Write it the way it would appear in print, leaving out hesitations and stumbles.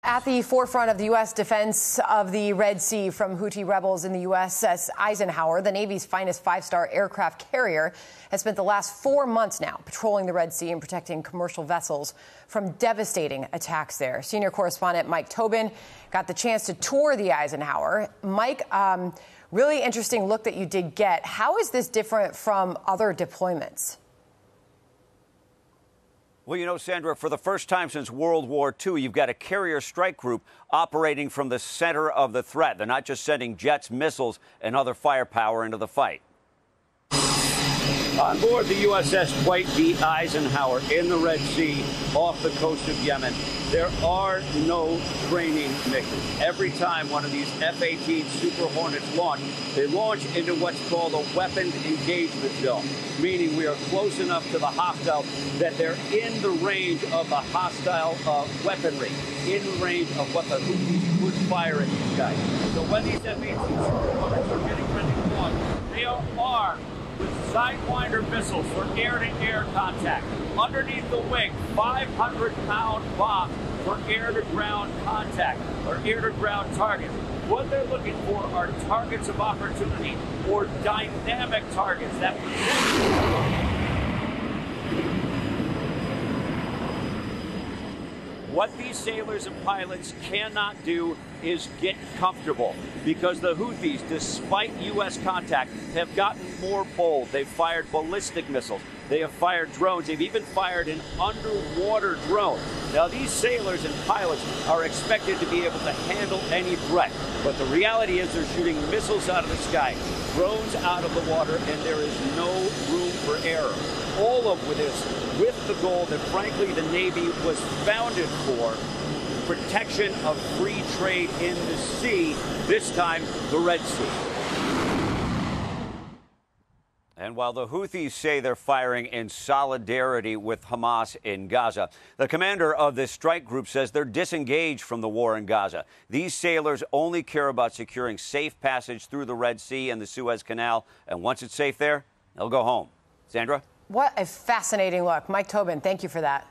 At the forefront of the U.S. defense of the Red Sea from Houthi rebels in the USS Eisenhower, the Navy's finest five-star aircraft carrier has spent the last 4 months now patrolling the Red Sea and protecting commercial vessels from devastating attacks there. Senior correspondent Mike Tobin got the chance to tour the Eisenhower. Mike, really interesting look that you did get. How is this different from other deployments? Well, you know, Sandra, for the first time since World War II, you've got a carrier strike group operating from the center of the threat. They're not just sending jets, missiles, and other firepower into the fight. On board the USS Dwight D. Eisenhower in the Red Sea off the coast of Yemen, there are no training missions. Every time one of these F-18 Super Hornets launch, they launch into what's called a weapons engagement zone, meaning we are close enough to the hostile that they're in the range of the hostile weaponry, in range of what the Houthis would fire at these guys. So when these F-18 Super Hornets are getting ready to launch, they are armed with Sidewinder missiles for air-to-air contact. Underneath the wing, 500-pound bombs for air-to-ground contact or air-to-ground targets. What they're looking for are targets of opportunity or dynamic targets that What these sailors and pilots cannot do is get comfortable because the Houthis, despite U.S. contact, have gotten more bold. They've fired ballistic missiles. They have fired drones. They've even fired an underwater drone. Now, these sailors and pilots are expected to be able to handle any threat. But the reality is they're shooting missiles out of the sky, drones out of the water, and there is no room for error. All of this with the goal that, frankly, the Navy was founded for, protection of free trade in the sea, this time the Red Sea. And while the Houthis say they're firing in solidarity with Hamas in Gaza, the commander of this strike group says they're disengaged from the war in Gaza. These sailors only care about securing safe passage through the Red Sea and the Suez Canal, and once it's safe there, they'll go home. Sandra? What a fascinating look. Mike Tobin, thank you for that.